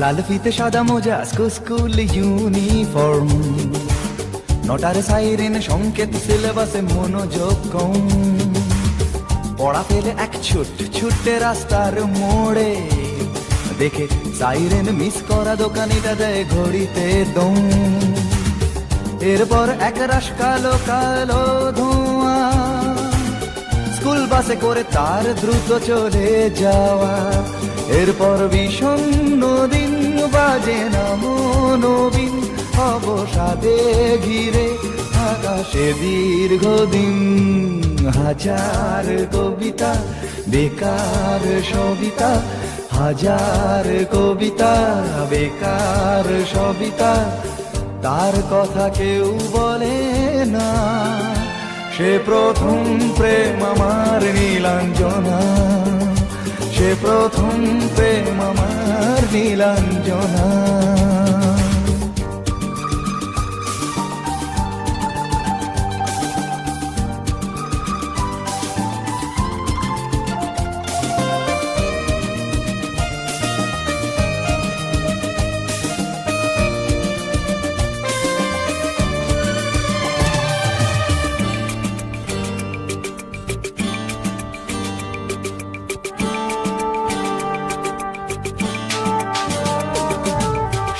লাল ফিতে সাদা মোজা স্কুল ইউনিফর্ম, নটার সাইরেন সংকেত সিলেবাসে মনোযোগ কম। পড়া ফেলে এক ছুটে রাস্তার মোড়ে, দেখে সাইরেন মিস করা দোকানিটা দেয় ঘড়িতে দম। এরপর এক রাশ কালো কালো ধোঁয়া, স্কুল বাসে করে তার দ্রুত চলে যাওয়া। এরপর বিষণ্ণ দিন বাজে না মনোবিন, অবসাদে ঘিরে আকাশে দীর্ঘদিন। হাজার কবিতা বেকার সবিতা, হাজার কবিতা বেকার সবিতা, তার কথা কেউ বলে না। সে প্রথম প্রেম আমার নীলাঞ্জনা, সে প্রথম প্রেম আমার নীলাঞ্জনা।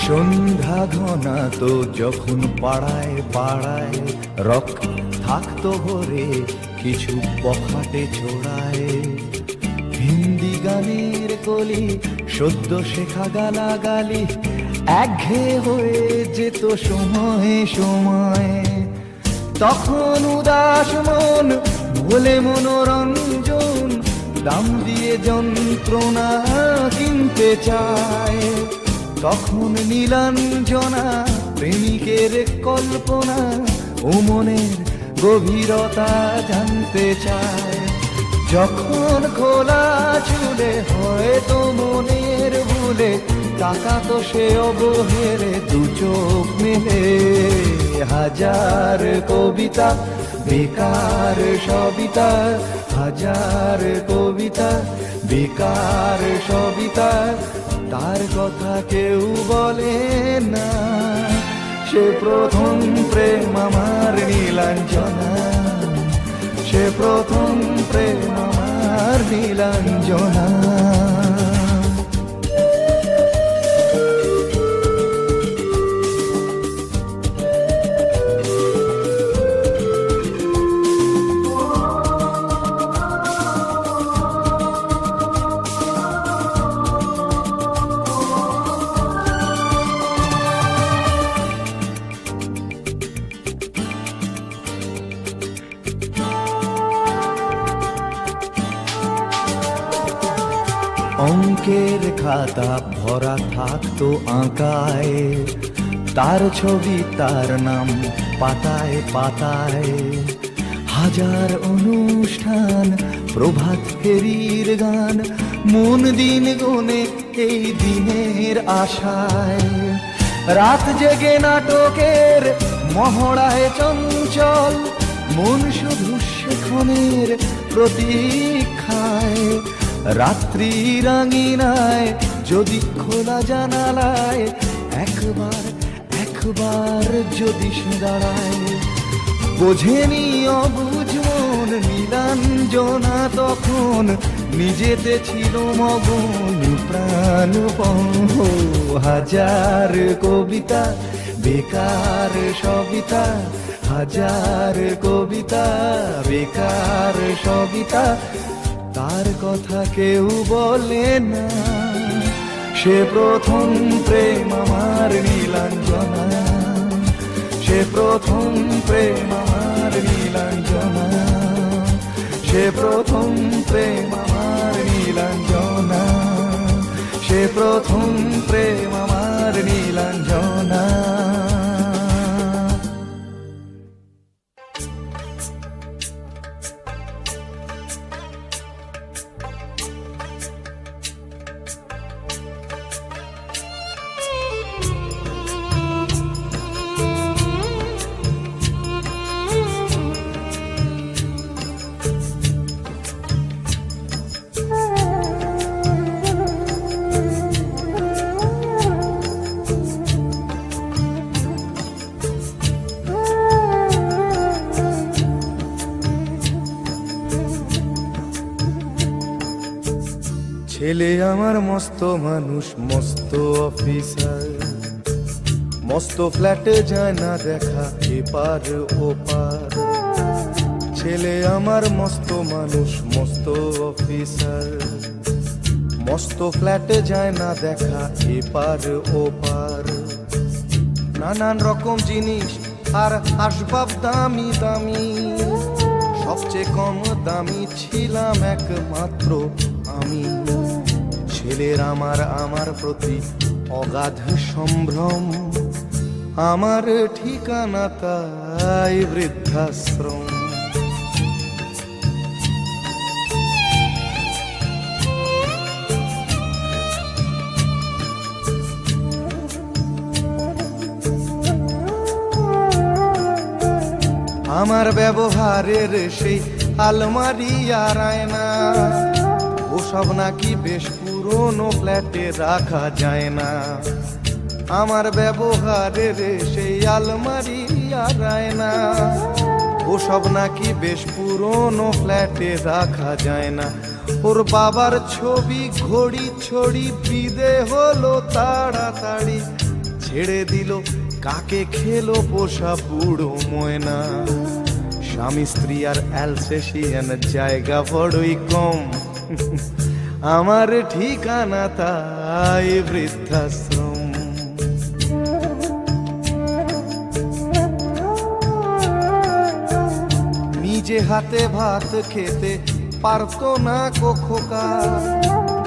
সন্ধ্যা ঘনা তো যখন পাড়ায় পাড়ায় রক থাকতো ভরে কিছু বখাটে ছোড়ায়। হিন্দি গানের কলি সদ্য শেখা গালাগালি একঘেয়ে হয়ে যেত সময়ে সময়ে। তখন উদাস মন বলে মনোরঞ্জন, দাম দিয়ে যন্ত্রণা কিনতে চায়। তখন নীলাঞ্জনা প্রেমিকের কল্পনা ও মনের গভীরতা জানতে চায়। যখন খোলা চুলে হয়তো মনের ভুলে তাকাতো সে অবহেলে দু চোখ মেলে। হাজার কবিতা বেকার সবিতা, হাজার কবিতা বেকার সবিতা, তার কথা কেউ বলে না। সে প্রথম প্রেম আমার নীলাঞ্জনা, সে প্রথম প্রেম আমার নীলাঞ্জনা। অঙ্কের খাতা ভরা থাকতো আঁকায়, তার ছবি তার নাম পাতায় পাতায়। হাজার অনুষ্ঠান প্রভাত ফেরির গান, মন দিন গুনে এই দিনের আশায়। রাত জেগে নাটকের মহড়ায় চঞ্চল, মন শুধু সেখানের প্রতীক্ষায়। রাত্রি রাঙিনায় যদি খোলা জানালায় একবার একবার যদি সে দাঁড়ায়। বোঝেনি অবুঝ মন নীলাঞ্জনা তখন, নিজেতে ছিল মগন প্রাণপণ। হাজার কবিতা বেকার সবিতা, হাজার কবিতা বেকার সবিতা, তার কথা কেউ বলে না। সে প্রথম প্রেম আমার নীলাঞ্জনা, সে প্রথম প্রেম আমার নীলাঞ্জনা, সে প্রথম প্রেম আমার নীলাঞ্জনা, সে প্রথম প্রেম আমার নীলাঞ্জনা। ছেলে আমার মস্ত মানুষ, মস্ত অফিসার, মস্ত ফ্ল্যাটে যায় না দেখা এপার ওপার। ছেলে আমার মস্ত মানুষ, মস্ত অফিসার, মস্ত ফ্ল্যাটে যায় না দেখা এপার ওপার। নানান রকম জিনিস আর আসবাব দামি দামি, সবচেয়ে কম দামি ছিলাম একমাত্র আমি। ছেলের আমার প্রতি অগাধ সম্ভ্রম, আমার ঠিকানা তাই বৃদ্ধাশ্রম। আমার ব্যবহারের সেই আলমারি আর আয়না, ওসব নাকি বেশ পুরনো ফ্ল্যাটে রাখা যায় না। আমার ব্যবহারের সেই আলমারি আর আয়না, ওসব নাকি বেশ পুরনো ফ্ল্যাটে রাখা যায় না। ওর বাবার ছবি ঘড়ি ছড়ি বিদে হলো তাড়াতাড়ি, ছেড়ে দিল কাকে খেলো পোষা বুড়ো ময়না। স্বামী স্ত্রী আর অ্যালসেশিয়ান জায়গা বড়ই কম, আমার ঠিকানা তাই বৃদ্ধাশ্রম। নিজে হাতে ভাত খেতে পারতো না খোকা,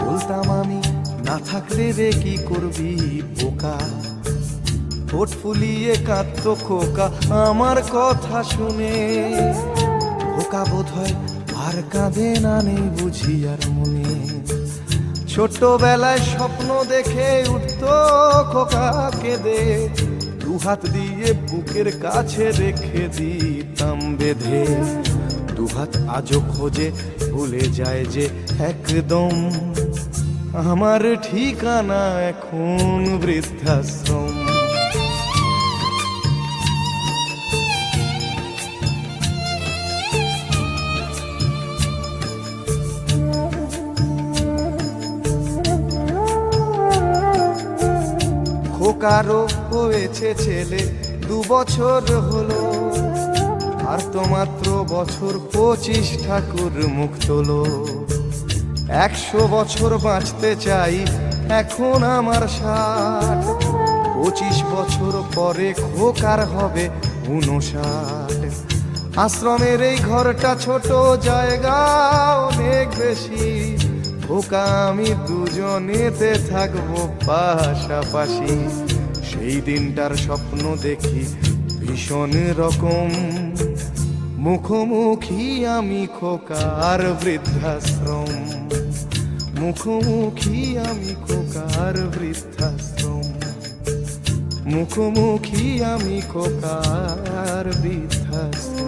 বলতাম আমি না থাকলে রে কি করবি বোকা। ঠোঁট ফুলিয়ে কাঁদতো খোকা আমার কথা শুনে, খোকা বোধ হয় আর কাঁদে না, নেই বুঝি আর মনে। ছোটবেলায় স্বপ্ন দেখে উঠতো খোকা কেঁদে, দুহাত দিয়ে বুকের কাছে রেখে দিতাম বেঁধে। দুহাত আজও খোঁজে ভুলে যায় যে একদম, আমার ঠিকানা এখন বৃদ্ধাশ্রম। খোকারও হয়েছে ছেলে 2 বছর হলো, আর তো মাত্র বছর 25 ঠাকুর মুখ তোলো। 100 বছর বাঁচতে চাই এখন আমার 60, 25 বছর পরে খোকার হবে 59। আশ্রমের এই ঘরটা ছোট, জায়গা অনেক বেশি, খোকা আমি দুজনেতে থাকবো পাশাপাশি। সেই দিনটার স্বপ্ন দেখি ভীষণ রকম, মুখোমুখি আমি খোকার বৃদ্ধাশ্রম। মুখোমুখি আমি খোকার বৃদ্ধাশ্রম, মুখোমুখি আমি খোকার বৃদ্ধাশ্রম।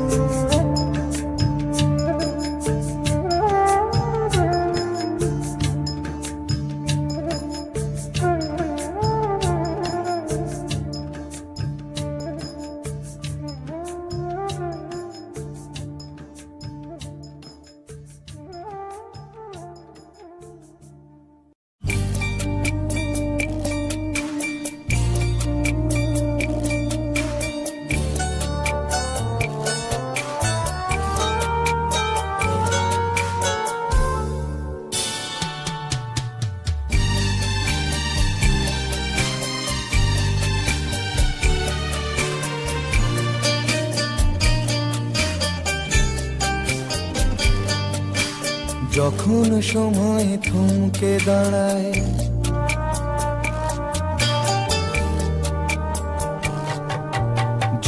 যখন সময় থমকে দাঁড়ায়,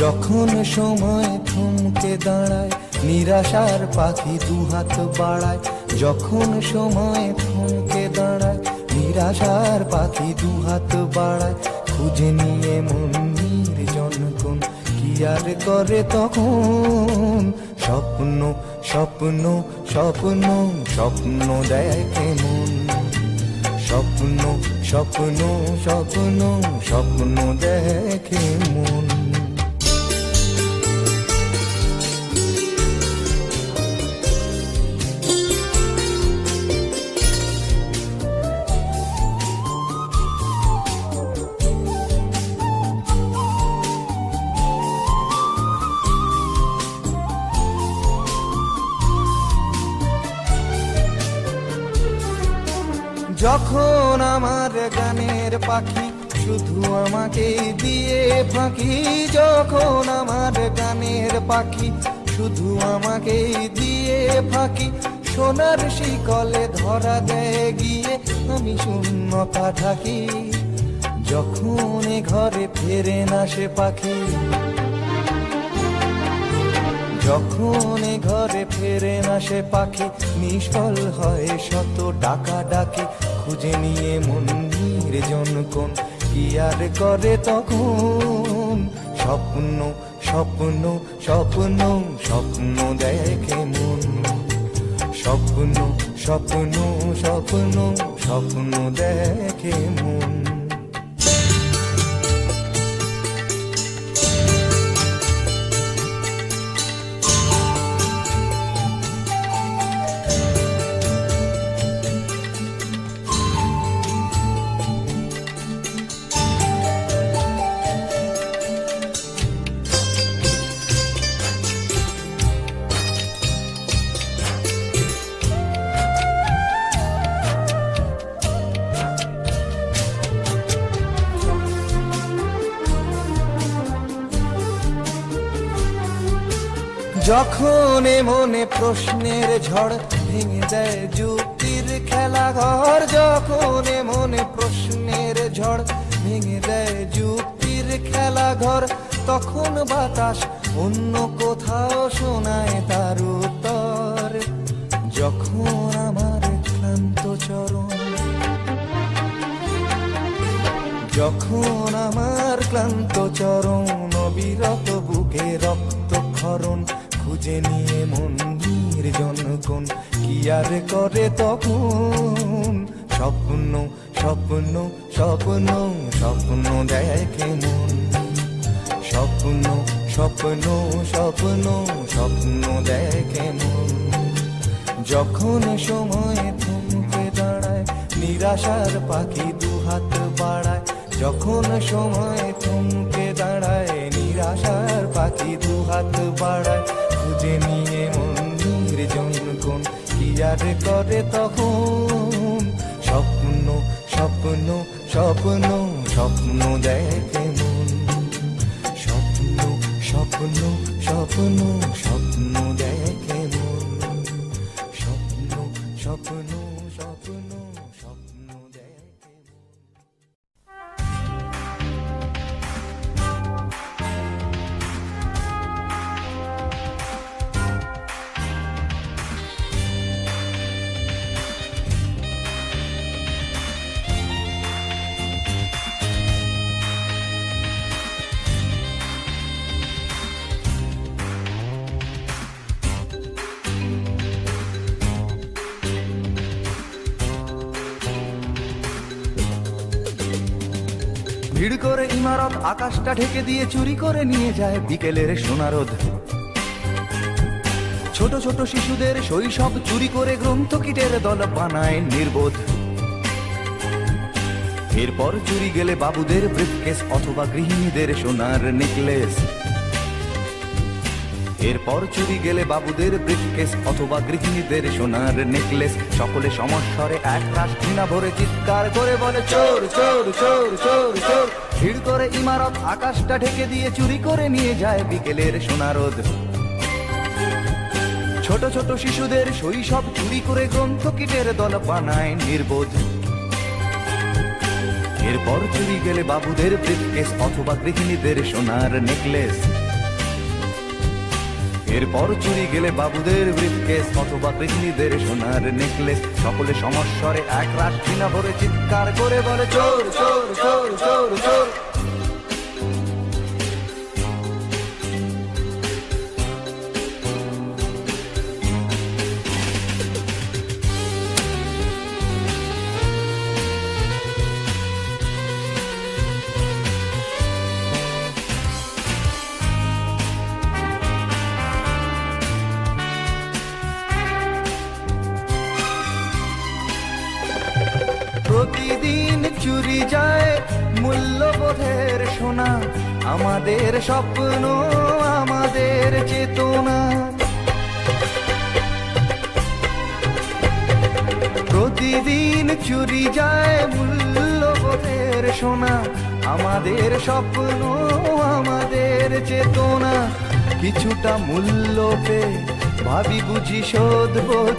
যখন সময় থমকে দাঁড়ায়, নিরাশার পাখি দুহাত বাড়ায়। যখন সময় থমকে দাঁড়ায়, নিরাশার পাখি দুহাত বাড়ায়। খুঁজে নিয়ে মন নির্জন কোন কি আর করে তখন, স্বপ্ন স্বপ্ন স্বপ্ন স্বপ্ন দেখে মন। স্বপ্ন স্বপ্ন স্বপ্ন স্বপ্ন দেখে মন। যখন আমার গানের পাখি শুধু আমাকে দিয়ে ফাঁকি, যখন আমার গানের পাখি শুধু আমাকে দিয়ে ফাঁকি, সোনার শিকলে ধরা দেয় গিয়ে আমি শূন্যতা ঢাকি। যখন এ ঘরে ফেরে না সে পাখি, যখন এ ঘরে ফেরে না সে পাখি, নিষ্ফল হয় শত ডাকা ডাকি। খুঁজে নিয়ে মন নির্জন কোন কি আর করে তখন, স্বপ্ন স্বপ্ন স্বপ্ন স্বপ্ন দেখে মন, স্বপ্ন স্বপ্ন স্বপ্ন স্বপ্ন দেখে মন। যখন মনে প্রশ্নের ঝড় ভেঙে দেয় যুক্তির খেলা ঘর, যখন মনে প্রশ্নের ঝড় ভেঙে দেয় যুক্তির খেলা ঘর, তখন বাতাস অন্য কোথাও শোনায় তার উত্তর। যখন আমার ক্লান্ত চরণ, যখন আমার ক্লান্ত চরণ, অবিরত বুকে রক্তক্ষরণ, খুঁজে নিয়ে মন নির্জন কোন কি আর করে তখন, স্বপ্ন স্বপ্ন স্বপ্ন স্বপ্ন দেখে মন, স্বপ্ন স্বপ্ন স্বপ্ন স্বপ্ন দেখে মন। যখন সময় থমকে দাঁড়ায় নিরাশার পাখি দুহাত বাড়ায়, যখন সময় থমকে দাঁড়ায় নিরাশার পাখি দুহাত বাড়ায়, খুঁজে নিয়ে মন নির্জন কোন কি আর করে তখন, স্বপ্ন স্বপ্ন স্বপ্ন স্বপ্ন দেখে মন, স্বপ্ন স্বপ্ন স্বপ্ন স্বপ্ন দেখে মন, স্বপ্ন স্বপ্ন স্বপ্ন স্বপ্ন দেখে মন। ভিড় করে ইমারত আকাশটা ঢেকে দিয়ে চুরি করে নিয়ে যায় বিকেলের সোনারোদ, ছোট ছোট শিশুদের শৈশব চুরি করে গ্রন্থকিটের দল বানায় নির্বোধ। এরপর চুরি গেলে বাবুদের ব্রিফকেস অথবা গৃহিণীদের সোনার নেকলেস, এরপর চুরি গেলে বাবুদের ব্রিফকেস অথবা গৃহিণীদের সোনার নেকলেস, সকলে সমস্বরে এক রাশ ঘৃণা ভরে চিৎকার করে বলে চোর চোর চোর চোর চোর। ভিড় করে ইমারত আকাশটা ঢেকে দিয়ে চুরি করে নিয়ে যায় বিকেলের সোনারোদ, ছোট ছোট শিশুদের শৈশব চুরি করে গ্রন্থকিটের দল বানায় নির্বোধ। এরপর চুরি গেলে বাবুদের ব্রিফকেস অথবা গৃহিণীদের সোনার নেকলেস, এরপর চুরি গেলে বাবুদের ব্রিফকেস অথবা গৃহিণীদের সোনার নেকলেস, সকলে সমস্বরে এক রাশ ঘৃণা ভরে চিৎকার করে বলে চোর চোর চোর চোর চোর। প্রতিদিন চুরি যায় মূল্যবোধের সোনা, আমাদের স্বপ্ন আমাদের চেতনা। প্রতিদিন চুরি যায় মূল্যবোধের সোনা, আমাদের স্বপ্ন আমাদের চেতনা। কিছুটা মূল্য পেয়ে ভাবি বুঝি শোধবোধ,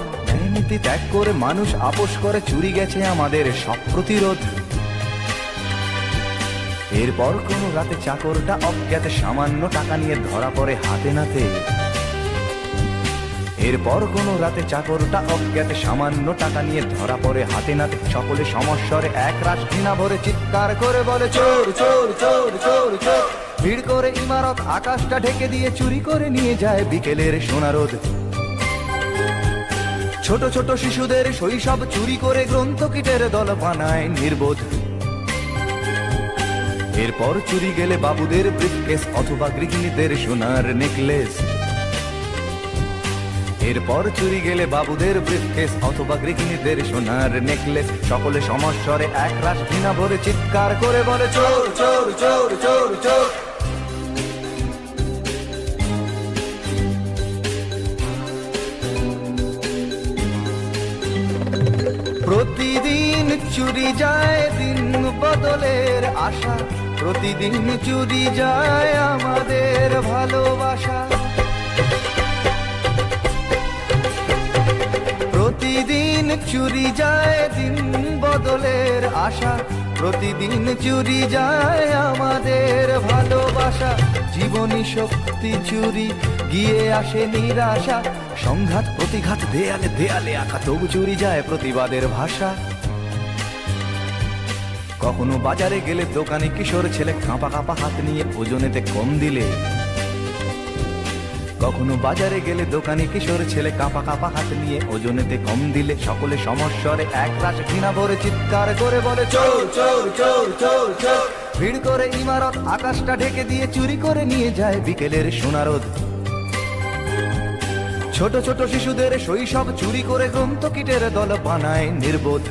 নীতি ত্যাগ করে মানুষ আপোষ করে, চুরি গেছে আমাদের সব প্রতিরোধ। এরপর কোনো রাতে চাকরটা অজ্ঞাতে সামান্য টাকা নিয়ে ধরা পড়ে হাতে নাতে। এরপর কোনো রাতে চাকরটা অজ্ঞাতে সামান্য টাকা নিয়ে ধরা পড়ে হাতে নাতে। সকলে সমস্বরে এক রাশ ঘৃণা ভরে চিৎকার করে বলে চোর চোর চোর চোর চোর। ভিড় করে ইমারত আকাশটা ঢেকে দিয়ে চুরি করে নিয়ে যায় বিকেলের সোনারোদ। ছোট ছোট শিশুদের শৈশব চুরি করে গ্রন্থকিটের দল বানায় নির্বোধ। এরপর চুরি গেলে বাবুদের ব্রিফকেস অথবা গৃহিণীদের সোনার নেকলেস। এরপর চুরি গেলে বাবুদের ব্রিফকেস অথবা গৃহিণীদের সোনার নেকলেস। সকলে সমস্বরে এক রাশ ঘৃণা ভরে চিৎকার করে বলে চোর চোর চোর চোর চোর। প্রতিদিন চুরি যায় দিন বদলের আশা, প্রতিদিন চুরি যায় আমাদের ভালোবাসা। প্রতিদিন চুরি যায় দিন বদলের আশা, প্রতিদিন চুরি যায় আমাদের ভালোবাসা। জীবনী শক্তি চুরি গিয়ে আসে নিরাশা, সংঘাত প্রতিঘাত দেয়ালে দেয়ালে আঁকা, তবু চুরি যায় প্রতিবাদের ভাষা। কখনো বাজারে গেলে দোকানে কিশোর ছেলে কাঁপা কাঁপা হাত নিয়ে ওজনেতে কম দিলে। কখনো বাজারে গেলে দোকানে কিশোর ছেলে কাঁপা কাঁপা হাত নিয়ে ওজনেতে কম দিলে। সকলে সমস্বরে এক রাশ ঘৃণা ভরে চিৎকার করে বলে চোর চোর চোর চোর চোর। ভিড় করে ইমারত আকাশটা ঢেকে দিয়ে চুরি করে নিয়ে যায় বিকেলের সোনারোদ। ছোট ছোট শিশুদের শৈশব চুরি করে গ্রন্থকিটের দল বানায় নির্বোধ।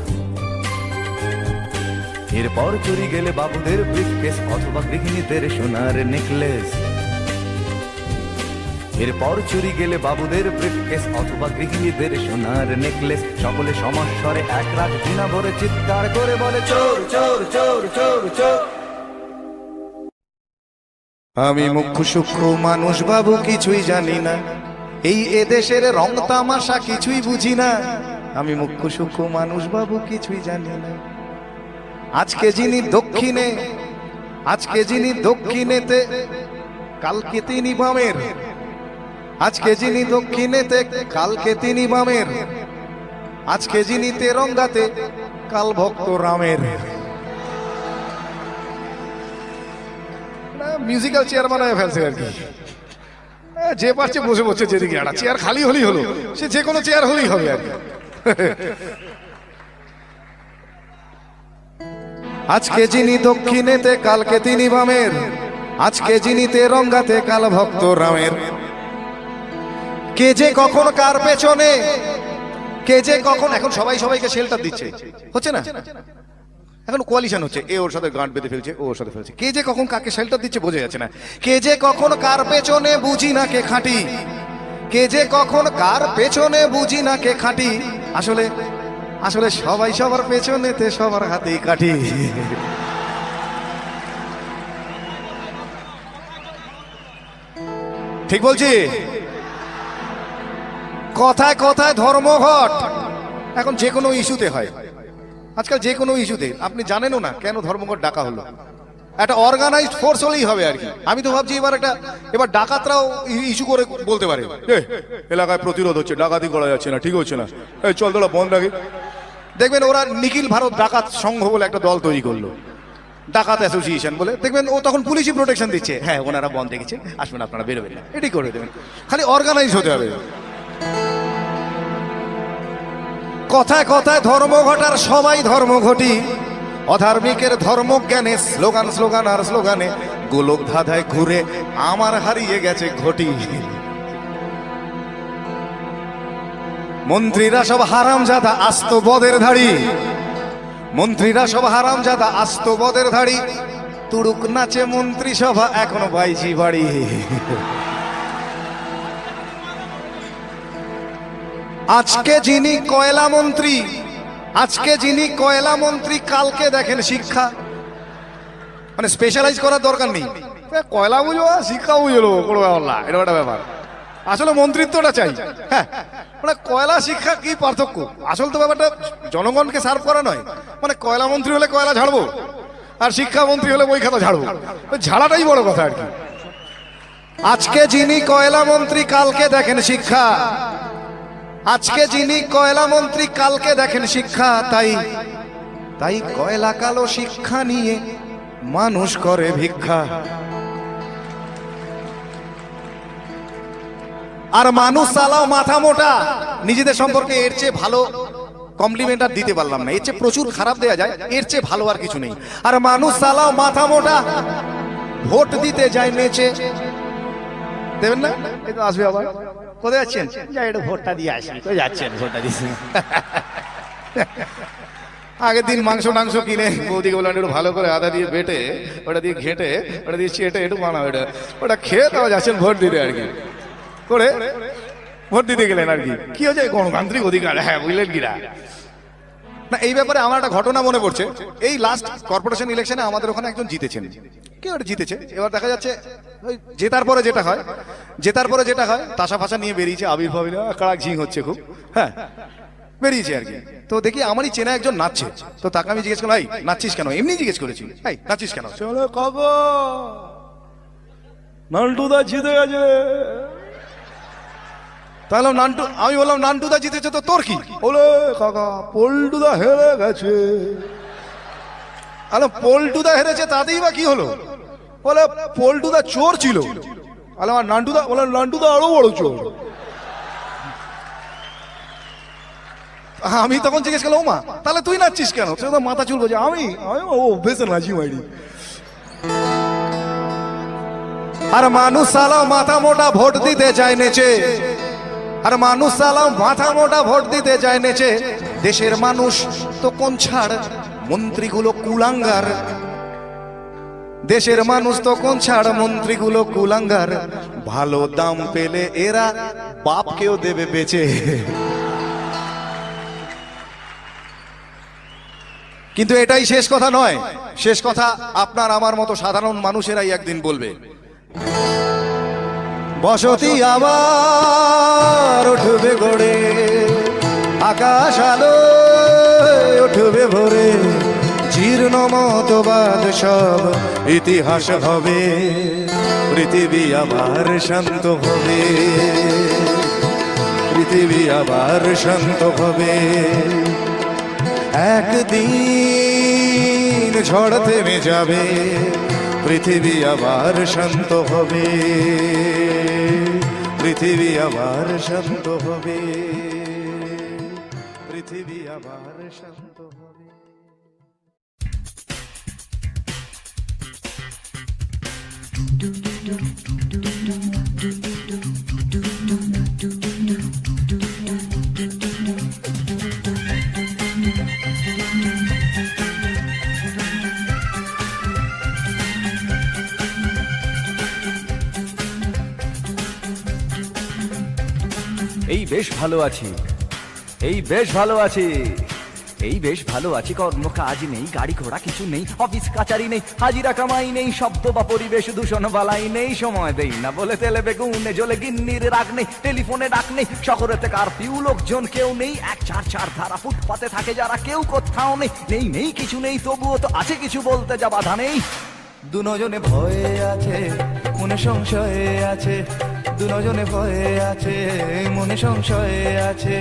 এরপর চুরি গেলে বাবুদের ব্রিফকেস অথবা গৃহিণীদের সোনার নেকলেস। এরপর চুরি গেলে বাবুদের ব্রিফকেস অথবা গৃহিণীদের সোনার নেকলেস। সকলে সমস্বরে এক রাত ঘৃণা ভরে চিৎকার করে বলে চোর চোর চোর চোর চোর। আমি মুখ্য সূক্ষ্ম মানুষ বাবু, কিছুই জানি না, এই এদেশের রং তামাশা কিছুই বুঝি না। আমি মুখ্য সূক্ষ্ম মানুষ বাবু, কিছুই জানি না। আজকে যিনি দক্ষিণে, আজকে যিনি দক্ষিণেতে, কালকে তিনি বামের। আজকে যিনি দক্ষিণেতে, কালকে তিনি বামের। আজকে যিনি তেরঙ্গাতে, কাল ভক্ত রামের। মিউজিক্যাল চেয়ার বানায় ফেলছে আর কি, যে পারছে বসে বসে, যেদিকে একটা চেয়ার খালি হলেই হলো, সে যে কোনো চেয়ার হলেই হবে আর কি। আজকে যিনি দক্ষিণেতে, কালকে তিনি বামের। আজকে যিনি তেরঙ্গাতে, কাল ভক্ত রামের। কে যে কখন কার পেছনে, কে যে কখন, এখন সবাই সবাইকে শেল্টার দিচ্ছে, হচ্ছে না? এখন কোয়ালিশন হচ্ছে, এ ওর সাথে গাঁট বেঁধে ফেলছে, ও ওর সাথে ফেলছে। কে যে কখন কাকে শেল্টার দিচ্ছে বোঝা যাচ্ছে না। কে যে কখন কার পেছনে, বুঝি না কে খাঁটি। কে যে কখন কার পেছনে, বুঝি না কে খাঁটি। আসলে আসলে সবাই সবার পেছনেতে, সবার হাতেই কাঠি। ঠিক বলছি? কথায় কথায় ধর্মঘট এখন যে কোনো ইস্যুতে হয়। আজকাল যে কোনো ইস্যুতে, আপনি জানেনও না কেন ধর্মঘট ডাকা হলো। একটা অর্গানাইজড ফোর্স হলেই হবে আর কি। আমি তো ভাবছি এবার ডাকাতরাও ইস্যু করে বলতে পারে, এলাকায় প্রতিরোধ হচ্ছে, ডাকাতি করা যাচ্ছে না, ঠিক হচ্ছে না, এই চল তোরা বন্ধ রাখি। দেখবেন ওরা নিখিল ভারত ডাকাত সংঘ বলে একটা দল তৈরি করলো, ডাকাত অ্যাসোসিয়েশন বলে। দেখবেন ও তখন পুলিশই প্রোটেকশন দিচ্ছে, হ্যাঁ ওনারা বন্ধ রেখেছে, আসবেন আপনারা, বেরোবেন না, এটাই করে দেবেন। খালি অর্গানাইজ হতে হবে। কথায় কথায় ধর্মঘটার সবাই ধর্মঘটি, অধার্মিকের ধর্মজ্ঞানে স্লোগান স্লোগান আর স্লোগানে গোলক ধাঁধায় ঘুরে আমার হারিয়ে গেছে ঘটি। মন্ত্রীরা সব হারামজাদা আস্ত বদের ধাড়ি, মন্ত্রীরা সব হারামজাদা আস্ত বদের ধাড়ি। তুড়ুক নাচে মন্ত্রী সভা এখনো বাইজি বাড়ি। আজকে যিনি কয়লা মন্ত্রী, আজকে যিনি কয়লা মন্ত্রী কালকে দেখেন শিক্ষা, মানে স্পেশালাইজ করার দরকার নেই, কয়লা বুঝবো শিক্ষা বুঝলো কোনো ব্যাপার না, এটা একটা ব্যাপার। আসলে মন্ত্রিত্বটা চাই, হ্যাঁ, মানে কয়লা শিক্ষা কি পার্থক্য? আসল তো ব্যাপারটা জনগণকে সার্ভ করা নয়, মানে কয়লা মন্ত্রী হলে কয়লা ঝাড়বো আর শিক্ষা মন্ত্রী হলে বই খাতা ঝাড়বো, ঝাড়াটাই বড় কথা আর কি। আজকে যিনি কয়লা মন্ত্রী কালকে দেখেন শিক্ষা, আজকে যিনি কয়লা মন্ত্রী কালকে দেখেন শিক্ষা, তাই তাই কয়লা কালো শিক্ষা নিয়ে মানুষ করে ভিক্ষা। আর মানুষ চালাও মাথা মোটা, নিজেদের সম্পর্কে এর চেয়ে ভালো কমপ্লিমেন্ট আর দিতে পারলাম না, এর চেয়ে প্রচুর খারাপ দেয়া যায়, এর চেয়ে ভালো আর কিছু নেই। আর মানুষ চালাও মাথা মোটা, ভোট দিতে যায় নেচে, দেবেন না? এই তো আসবে আবার, কোথায় যাচ্ছেন? যাই একটু ভোটটা দিয়ে আসি। কোথায় যাচ্ছেন? ভোটটা দিচ্ছি। আগের দিন মাংস টাংস কিনে বৌদিকে বললাম একটু ভালো করে আদা দিয়ে বেটে ওটা দিয়ে ঘেটে ওটা দিয়ে চেটে একটু বানাও, ওটা খেয়ে তাও যাচ্ছেন ভোট দিতে আর কি, করে ভোট দিতে গেলেন আর কি। কি হয়েছে? গণতান্ত্রিক অধিকার, হ্যাঁ বুঝলেন কিনা না? এই ব্যাপারে আমার একটা ঘটনা মনে পড়ছে। এই লাস্ট কর্পোরেশন ইলেকশনে আমাদের ওখানে একজন জিতেছেন, কেউ একটা জিতেছে। এবার দেখা যাচ্ছে ওই জেতার পরে যেটা হয়, জেতার পরে যেটা হয় তাসা ফাঁসা নিয়ে বেরিয়েছে, আবির ফাবির কাড়াক ঝিং হচ্ছে খুব, হ্যাঁ বেরিয়েছে আর কি। তো দেখি আমারই চেনা একজন নাচছে, তো তাকে আমি জিজ্ঞেস করলাম, এই নাচছিস কেন? এমনি জিজ্ঞেস করেছি, এই নাচছিস কেন? চলো কাকা নান্টুদা জিতে গেছে। তাহলে নান্টু, আমি বললাম নান্টুদা জিতেছে তো তোর কি? বলে কাকা পল্টুদা হেরে গেছে। আলো পল্টুদা হেরেছে তাতেই বা কি হলো? বলে পল্টুদা চোর ছিল। আলো আর নান্টুদা, বলে নান্টুদা আরো বড় চোর। আমি তখন জিজ্ঞেস করলাম, ও মা তাহলে তুই নাচছিস কেন? সে তো মাথা চুল বলছে, আমি ও বেশি নাচি মাইরি। আর মানুষ সালাও মাথা মোটা ভোট দিতে যায় নেচে, আর মানুষ সালাও মাথা মোটা ভোট দিতে যায় নেচে। দেশের মানুষ তো কোন ছাড়, মন্ত্রীগুলো কুলাঙ্গার। দেশের মানুষ তো কোন ছাড়, মন্ত্রীগুলো কুলাঙ্গার। ভালো দাম পেলে এরা বাপকেও দেবে বেচে। কিন্তু এটাই শেষ কথা নয়, শেষ কথা আপনার আমার মতো সাধারণ মানুষেরাই একদিন বলবে। বসতি আবার উঠবে গড়ে, আকাশ আলো উঠবে ভোরে। জীর্ণ মতবাদ সব ইতিহাস হবে, পৃথিবী আবার শান্ত হবে, পৃথিবী আবার শান্ত হবে। একদিন ঝড় থেমে যাবে, পৃথিবী আবার শান্ত হবে, পৃথিবী আবার শান্ত হবে, পৃথিবী আবার শান্ত হবে। এই বেশ ভালো আছি, এই বেশ ভালো আছি, এই বেশ ভালো আছি। কর্ম কাজ নেই, গাড়ি ঘোড়া কিছু নেই, অফিস কাচারি নেই, হাজিরা কামাই নেই, শব্দ বা পরিবেশ দূষণ বালাই নেই। সময় দেই না বলে তেলে বেগুনে জ্বলে গিন্নির রাগ নেই, টেলিফোনে ডাক নেই, শহরেতে কারফিউ লোকজন কেউ নেই। 1-4-4 ধারা ফুটপাতে থাকে যারা, কেউ কোথাও নেই। নেই নেই কিছু নেই, তবুও তো আছে কিছু, বলতে যা বাধা নেই। দুজনে ভয়ে আছে, মনে সংশয়ে আছে, দুজনে ভয়ে আছে, মনে সংশয়ে আছে।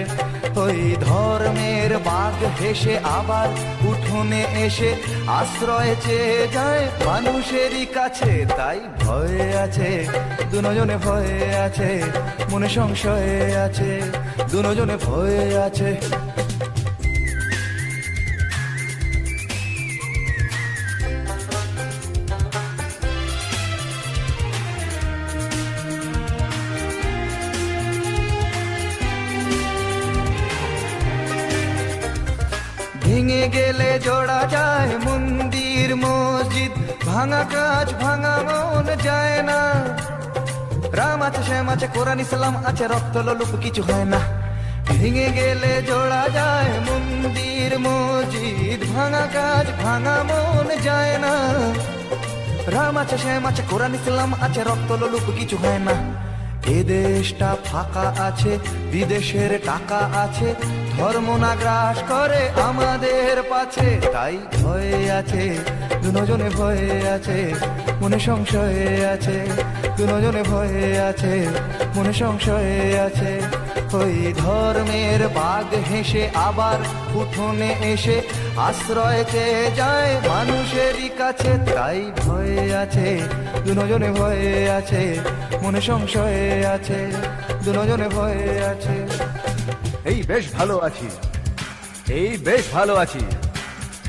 ওই ধর্মের বাঘ হেসে আবার উঠোনে এসে আশ্রয় চেয়ে যায় মানুষেরই কাছে। তাই ভয়ে আছে, দুজনে ভয়ে আছে, মনে সংশয়ে আছে, দুজনে ভয়ে আছে। ভেঙে গেলে জোড়া যায় মন্দির মসজিদ, ভাঙা কাজ ভাঙা মন যায় না। রাম আছে শ্যাম আছে কোরআন ইসলাম আছে, রক্ত লোলুপ কিছু হয় না। ভেঙে গেলে জোড়া যায় মন্দির মসজিদ, ভাঙা কাজ ভাঙা মন যায় না। রাম আছে শ্যাম আছে কোরআন ইসলাম আছে, রক্ত লোলুপ কিছু হয় না। এ দেশটা ফাঁকা আছে, বিদেশের টাকা আছে, ধর্ম না গ্রাস করে আমাদের পাছে। তাই ভয়ে আছে দুজনে, ভয়ে আছে মনে সংশয়ে আছে, দুজনে ভয়ে আছে মনে সংশয়ে আছে। ওই ধর্মের বাঘ হেসে আবার উঠোনে এসে আশ্রয় চেয়ে যায় মানুষেরই কাছে। তাই ভয়ে আছে দুজনে, ভয়ে আছে মনে সংশয়ে আছে, দুজনে ভয়ে আছে। এই বেশ ভালো আছি, এই বেশ ভালো আছি,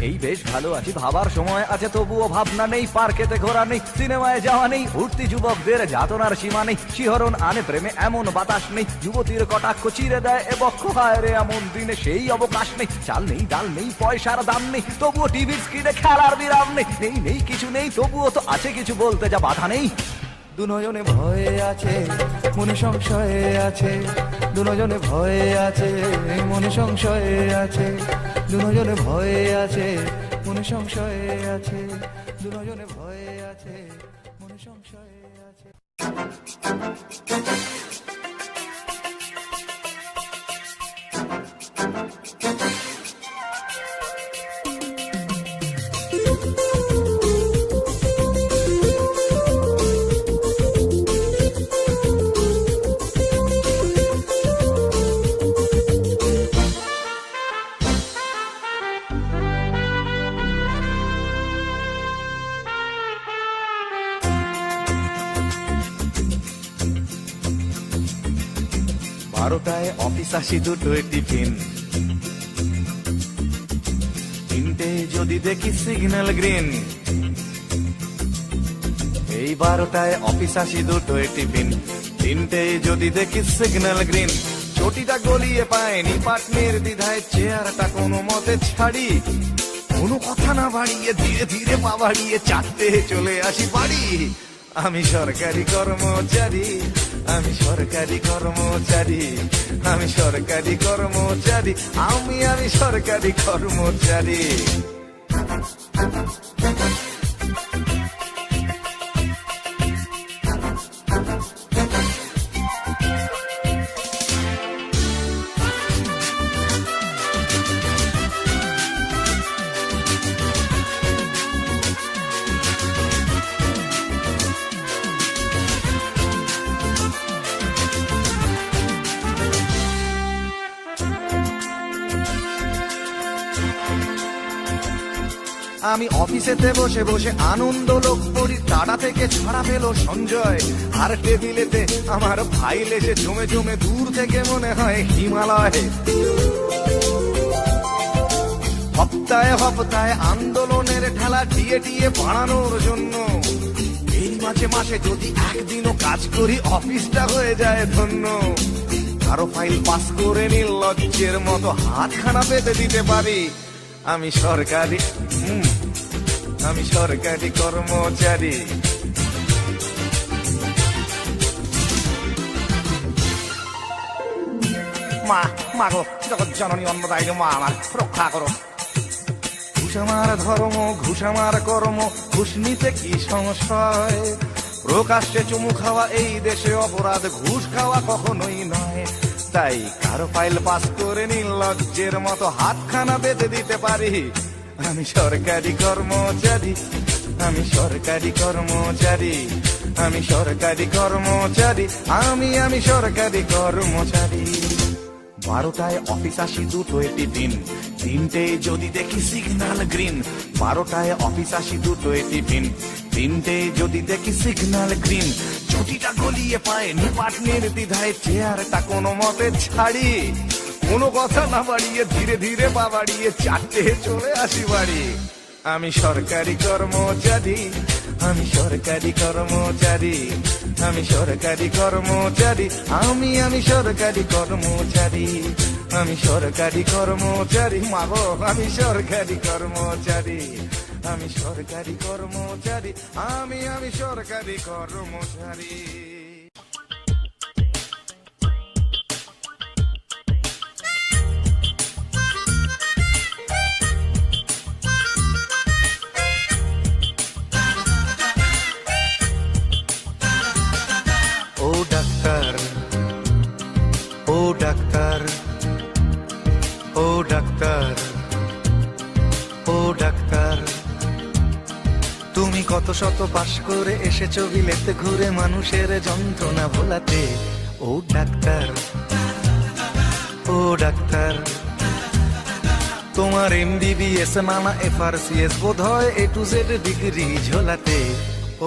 এই বেশ ভালো আছি। ভাবার সময় আছে তবুও ভাবনা নেই, পার্কেতে ঘোরা নেই, সিনেমায় যাওয়া নেই, উঠতি যুবকদের যাতনার সীমা নেই, শিহরণ আনে প্রেমে এমন বাতাস নেই, যুবতীর কটাক্ষ চিরে দেয় এ বক্ষ হায় রে এমন দিনে সেই অবকাশ নেই। চাল নেই ডাল নেই পয়সার দাম নেই, তবুও টিভির স্ক্রিনে খেলার বিরাম নেই, নেই নেই কিছু নেই তবুও তো আছে কিছু বলতে যা বাধা নেই। দুজনে ভয়ে আছে মনে সংশয়ে আছে, দুজনে ভয়ে আছে মনে সংশয়ে আছে, দুজনে ভয়ে আছে মনে সংশয়ে আছে, দুজনে ভয়ে আছে মনে সংশয়ে আছে। বারোটায় অফিস আসি, দুটোয় টিফিন, তিনটে যদি দেখি সিগন্যাল গ্রিন। এই 12টায় অফিস আসি, দুটোয় টিফিন, তিনটে যদি দেখি সিগন্যাল গ্রিন। চটিটা গলিয়ে পায়নি পাটনের দ্বিধায়, চেয়ারটা কোনো মতে ছাড়ি, কোনো কথা না বাড়িয়ে ধীরে ধীরে পা বাড়িয়ে 4টে চলে আসি বাড়ি। আমি সরকারি কর্মচারী, আমি সরকারি কর্মচারী, আমি সরকারি কর্মচারী, আমি সরকারি কর্মচারী। আমি অফিসেতে বসে বসে আনন্দ লোক করি, টাটা থেকে ছাড়া পেল সঞ্জয়, আর টেবিলেতে আমার ফাইল এসে জমে জমে দূর থেকে মনে হয় হিমালয়। হপ্তায় হপ্তায় আন্দোলনের ঠেলা দিয়ে দিয়ে বাড়ানোর জন্য, এই মাঝে মাসে যদি একদিনও কাজ করি অফিসটা হয়ে যায় ধন্য। কারো ফাইল পাস করে নির্লজ্জের মতো হাতখানা পেতে দিতে পারি। আমি সরকারি, আমি সরকারি কর্মচারী। মা মা গো, জগৎ জননী অন্নদায়িনী মা, আমার রক্ষা করো। ঘুষ আমার ধর্ম, ঘুষ আমার কর্ম, ঘুষ নিতে কি সংশয়? প্রকাশ্যে চুমু খাওয়া এই দেশে অপরাধ, ঘুষ খাওয়া কখনোই নয়। তাই কারো ফাইল পাস করে নির্লজ্জের মতো হাতখানা বেঁধে দিতে পারি। আমি সরকারি কর্মচারী, আমি সরকারি কর্মচারী, আমি সরকারি কর্মচারী, আমি সরকারি কর্মচারী। 12টায় অফিস আসি, দুটোয় টিফিন, তিনটে যদি দেখি সিগন্যাল গ্রিন। 12টায় অফিস আসি, দুটোয় টিফিন, তিনটে যদি দেখি সিগন্যাল গ্রিন। ছুটিটা গলিয়ে পায়নি পাটনের দ্বিধায়, চেয়ারটা কোনো মতে ছাড়ি, কোনো কথা না বাড়িয়ে ধীরে ধীরে পা বাড়িয়ে 4টে চলে আসি বাড়ি। আমি সরকারি কর্মচারী, আমি সরকারি কর্মচারী, আমি সরকারি কর্মচারী, আমি সরকারি কর্মচারী, আমি সরকারি কর্মচারী। মাগো, আমি সরকারি কর্মচারী, আমি সরকারি কর্মচারী, আমি সরকারি কর্মচারী। ডাক্তার, ও ডাক্তার, ও ডাক্তার, তুমি কত শত পাশ করে এসেছো বিলেতে ঘুরে মানুষের যন্ত্রণা ভোলাতে। ও ডাক্তার, ও ডাক্তার, তোমার MBBS নানা FRCS বোধ হয় A to Z ডিগ্রি ঝোলাতে।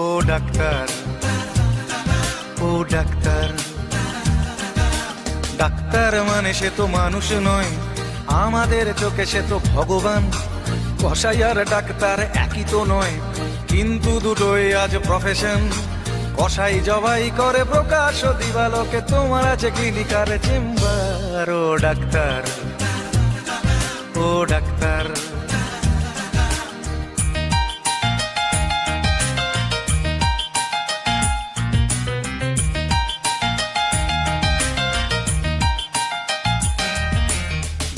ও ডাক্তার, ও ডাক্তার, ডাক্তার মানে সে তো মানুষ নয়, আমাদের চোখে সে তো ভগবান। কসাই আর ডাক্তার একই তো নয়, কিন্তু দুটোই আজ প্রফেশন। কসাই জবাই করে প্রকাশ দিবালোকে, তোমার আছে ক্লিনিকার চেম্বার। ও ডাক্তার, ও ডাক্তার,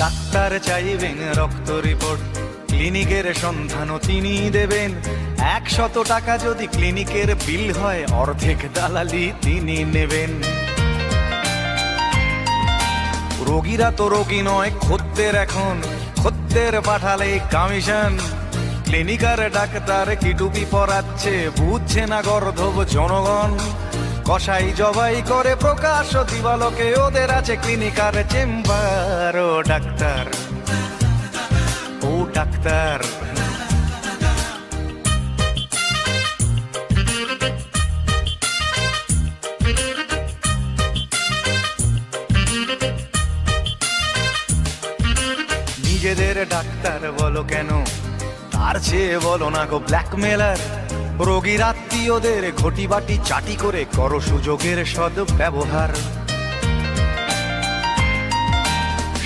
ডাক্তার চাইবেন রক্ত রিপোর্ট, ক্লিনিকের সন্ধানও তিনি দেবেন। 100 টাকা যদি ক্লিনিকের বিল হয়, অর্ধেক দালালি তিনি নেবেন। রোগীরা তো রোগী নয় খদ্দের, এখন খদ্দের পাঠালে কমিশন। ক্লিনিকার ডাক্তার কি টুপি পরাচ্ছে, বুঝছে না গর্ধব জনগণ। কসাই জবাই করে প্রকাশ দিবালোকে, ওদের আছে ক্লিনিকার চেম্বার। ও ডাক্তার, ও ডাক্তার, নিজেদের ডাক্তার বলো কেন, তার চেয়ে বলো না গো ব্ল্যাকমেলার। রোগীর আত্মীয়দের ঘটি বাটি চাটি করে করো সুযোগের সদ্ব্যবহার।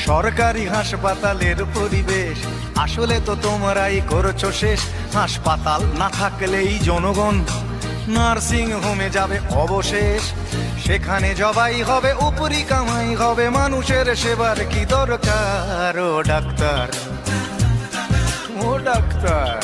সরকারি হাসপাতালের পরিবেশ আসলে তো তোমরাই করছো শেষ। হাসপাতাল না থাকলেই জনগণ নার্সিং হোমে যাবে অবশেষ। সেখানে জবাই হবে, উপরি কামাই হবে, মানুষের সেবার কি দরকার। ও ডাক্তার, ও ডাক্তার,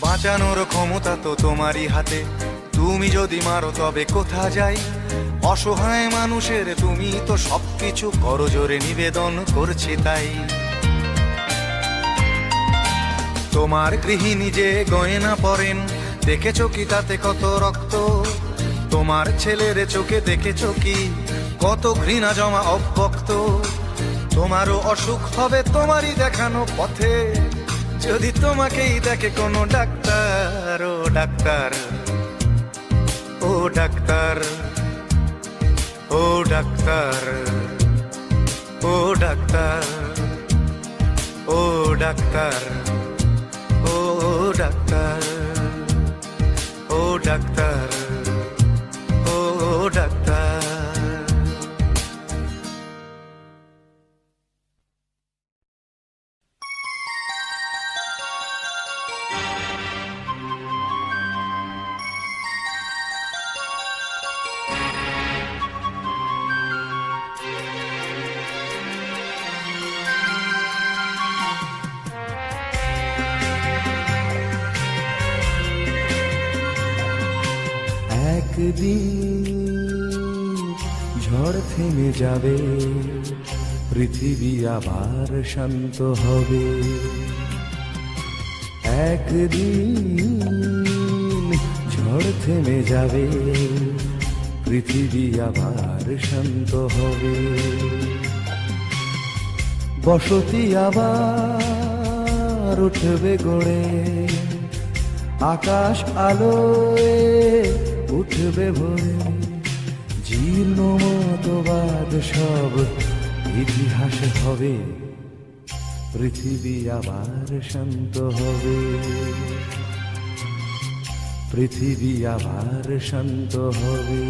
বাঁচানোর ক্ষমতা তো তোমারই হাতে, তুমি যদি মারো তবে কোথা যাই। অসহায় মানুষের তুমি তো সবকিছু করজোরে নিবেদন করছি তাই। তোমার গৃহিণী যে গয়না পরেন, দেখেছো কি তাতে কত রক্ত? তোমার ছেলের চোখে দেখেছো কি কত ঘৃণা জমা অব্যক্ত? তোমারও অসুখ হবে তোমারই দেখানো পথে, যদি তোমাকেই দেখে কোনো ডাক্তার। ও ডাক্তার, ও ডাক্তার, ও ডাক্তার, ও ডাক্তার, ও ডাক্তার, ও ডাক্তার, ও ডাক্তার, ও ডাক্তার। একদিন ঝড় থেমে যাবে, পৃথিবী আবার শান্ত হবে। একদিন ঝড় থেমে যাবে, পৃথিবী আবার শান্ত হবে। বসতি আবার উঠবে গড়ে, আকাশ আলোয় উঠবে ভরে। জীর্ণ মতবাদ সব ইতিহাস হবে, পৃথিবী আবার শান্ত হবে। পৃথিবী আবার শান্ত হবে।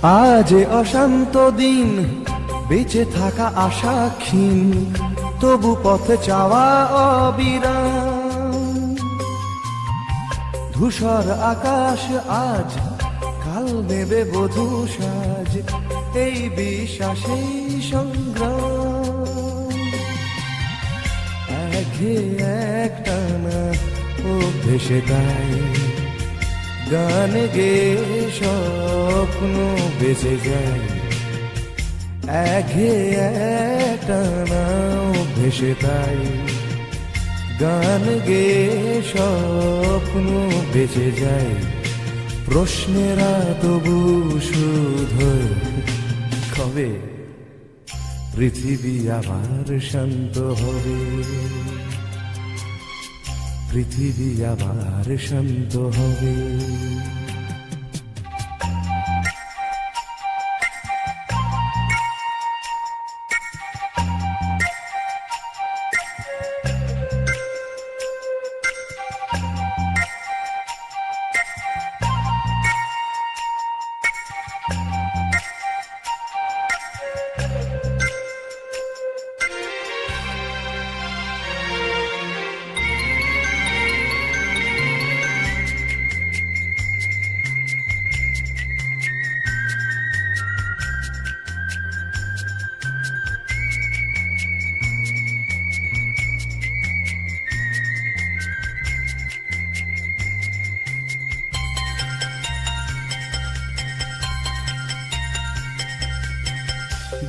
আজ এ অশান্ত দিন, বেঁচে থাকা আশা ক্ষীণ, তবু পথে চাওয়া অবিরাম। ধূসর আকাশ আজ, কাল নেবে বধূ সাজ, এই বিশ্বাসেই সংগ্রাম। একটানা অভ্যেসে তাই গান গে স্বপ্ন বেঁচে যায়। একটানা অভ্যেসে তাই গান গে স্বপ্ন বেঁচে যায়। প্রশ্নেরা তবু শুধু কবে পৃথিবী আবার শান্ত হবে, পৃথিবী আবার শান্ত হবে।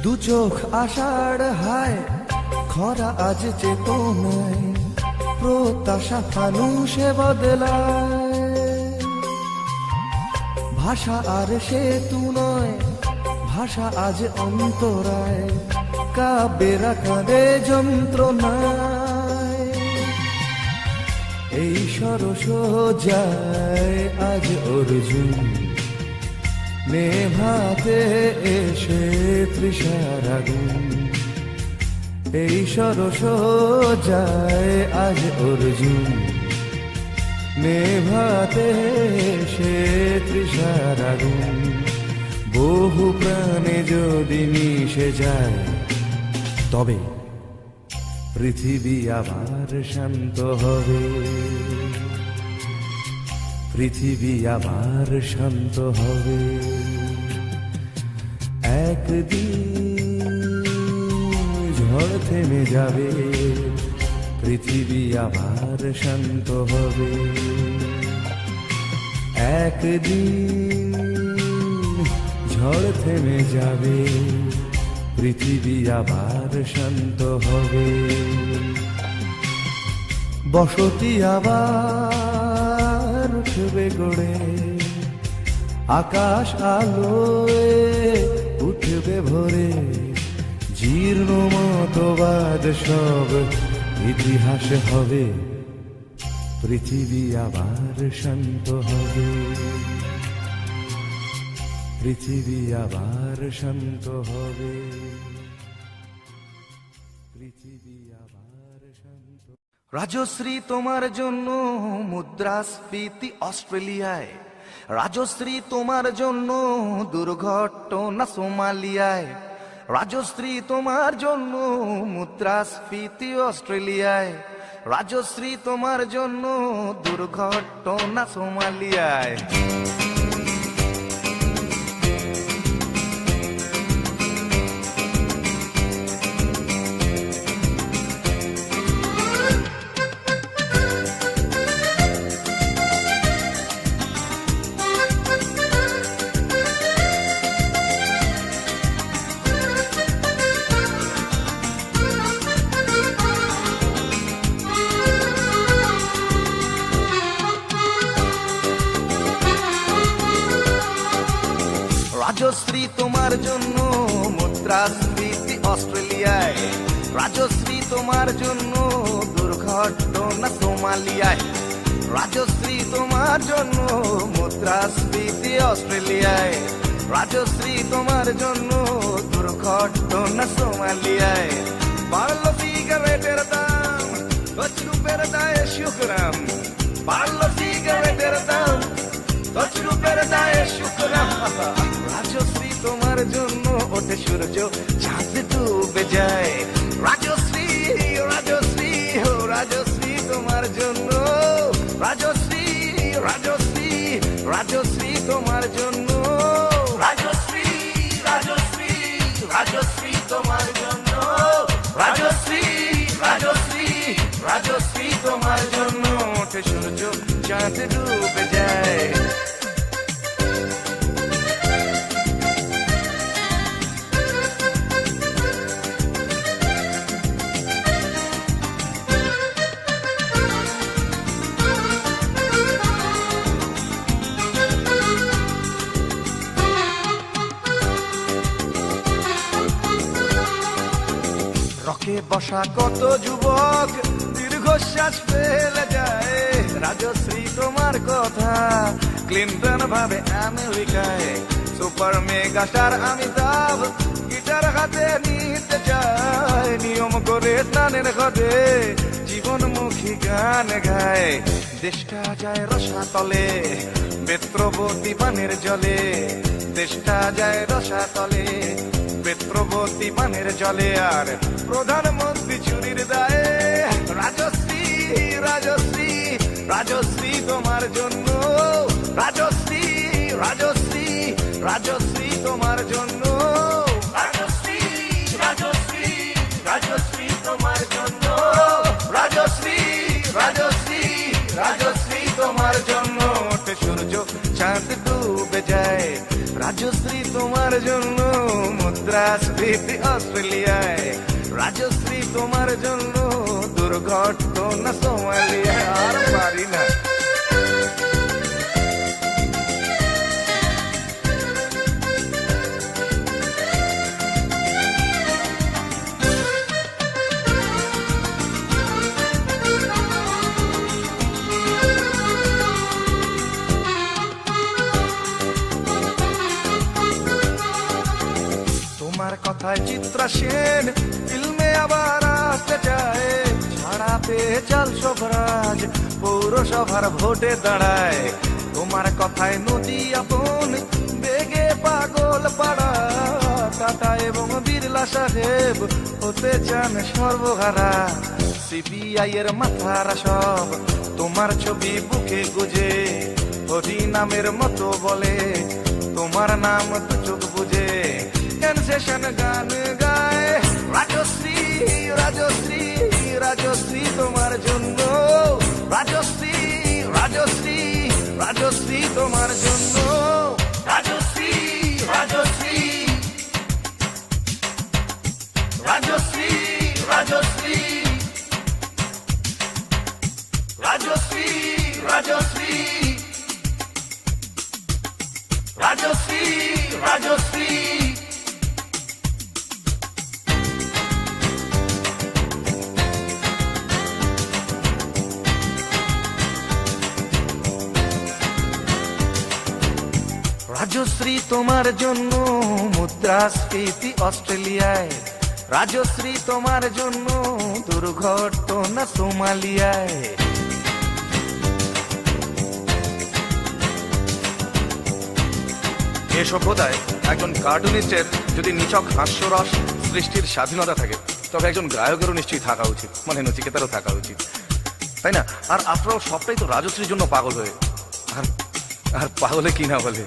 দু চোখ আষাঢ় হায়, খরা আজ চেতনায়, প্রত্যাশা ফানুষে বদলায়। ভাষা আর সেতু নয়, ভাষা আজ অন্তরায়, কাব্যেরা কাঁদে যন্ত্রণায়। এই সরস যায় আজ অর্জুন, নেভাতে এসে তৃষার আগুন। এই সরস যায় আজ অর্জুন, নেভাতে এসে তৃষার আগুন। বহু প্রাণে যদি মিশে যায়, তবে পৃথিবী আবার শান্ত হবে, পৃথিবী আবার শান্ত হবে। একদিন ঝড় থেমে যাবে, পৃথিবী আবার শান্ত হবে। একদিন ঝড় থেমে যাবে, পৃথিবী আবার শান্ত হবে। বসতি আবার উঠবে গড়ে, আকাশ আলোয় উঠবে ভরে। জীর্ণ মতবাদ সব ইতিহাস হবে, পৃথিবী আবার শান্ত হবে, পৃথিবী আবার শান্ত হবে, পৃথিবী আবার শান্ত। রাজশ্রী তোমার জন্য মুদ্রাস্ফীতি অস্ট্রেলিয়ায়, রাজশ্রী তোমার জন্য দুর্ঘটনা সোমালিয়ায়, রাজশ্রী তোমার জন্য মুদ্রাস্ফীতি অস্ট্রেলিয়ায়, রাজশ্রী তোমার জন্য দুর্ঘটনা সোমালিয়ায়। রাজশ্রী তোমার জন্য মুদ্রাস্ফীতি অস্ট্রেলিয়ায়, রাজশ্রী তোমার জন্য দুর্ঘটনা সোমালিয়ায়, রাজশ্রী তোমার জন্য মুদ্রাস্ফীতি অস্ট্রেলিয়ায়, রাজশ্রী তোমার জন্য দুর্ঘটনা সোমালিয়ায়। বাড়লো সিগারেটের দাম, 10 রুপের দায়ে শুকরাম, বাড়লো সিগারেটের দাম, 10 রুপের দায়ে শুকরাম। রাজশ্রী ওঠে সূর্য চাঁদ ডুবে যায়। রাজশ্রী রাজশ্রী ও রাজশ্রী তোমার জন্য, রাজশ্রী রাজশ্রী রাজশ্রী তোমার জন্য, রাজশ্রী রাজশ্রী রাজশ্রী তোমার জন্য, রাজশ্রী রাজশ্রী রাজশ্রী তোমার জন্য ওঠে সূর্য চাঁদ ডুবে যায়। রকে বসা কত যুবক দীর্ঘশ্বাস ফেলে যায়। রাজশ্রী তোমার কথা ক্লিন্টন ভাবে আমেরিকায়, super mega star Amitabh guitar হাতে নিতে চায়। নিয়ম করে স্নানের ঘটে জীবনমুখী গান গায়। দেশটা যায় রসাতলে বেত্রবতী পানের জলে, দেশটা যায় রসাতলে বেত্রবতী পানের জলে। আর প্রধানমন্ত্রী চুরির দায়ে রাজশ্রী রাজশ্রী রাজশ্রী তোমার জন্য, রাজশ্রী রাজশ্রী রাজশ্রী তোমার জন্য, রাজশ্রী রাজশ্রী রাজশ্রী তোমার জন্য, রাজশ্রী রাজশ্রী রাজশ্রী তোমার জন্য ওঠে সূর্য চাঁদ ডুবে যায়। রাজশ্রী তোমার জন্য মুদ্রাস্ফীতি অস্ট্রেলিয়ায়, রাজশ্রী তোমার জন্য দুর্ঘটনা সোমালিয়ায়। আর পারি না। তোমার কথায় চিত্রা সেন ফিল্মে আবার আসতে চায়। ছাড়া পেয়ে চাল শোভরাজ পৌরসভার ভোটে দাঁড়ায়। তোমার কথায় নদী আপন বেগে পাগল পাড়া, টাটা এবং বিড়লা সাহেব হতে চান সর্বহারা। সিবিআই এর মাথারা সব তোমার ছবি বুকে গুজে, হরি নামের মতো বলে তোমার নাম দু চোখ বুঝে। সেশন গান গায় রাজশ্রী রাজশ্রী রাজশ্রী তোমার জন্য, রাজশ্রী রাজশ্রী রাজশ্রী তোমার জন্য, রাজশ্রী রাজশ্রী রাজশ্রী রাজশ্রী রাজশ্রী রাজশ্রী রাজশ্রী রাজশ্রী। রাজশ্রী তোমার জন্য মুদ্রাস্ফীতি অস্ট্রেলিয়ায়, রাজশ্রী তোমার জন্য দুর্ঘটনা সোমালিয়ায়। এ সভ্যতায় একজন কার্টুনিস্টের যদি নিছক হাস্যরস সৃষ্টির স্বাধীনতা থাকে, তবে একজন গায়কেরও নিশ্চয়ই থাকা উচিত, মানে নচিকেতারও থাকা উচিত, তাই না? আর আপনারাও সবটাই তো রাজশ্রীর জন্য পাগল হয়ে, আর পাগলে কি না বলে।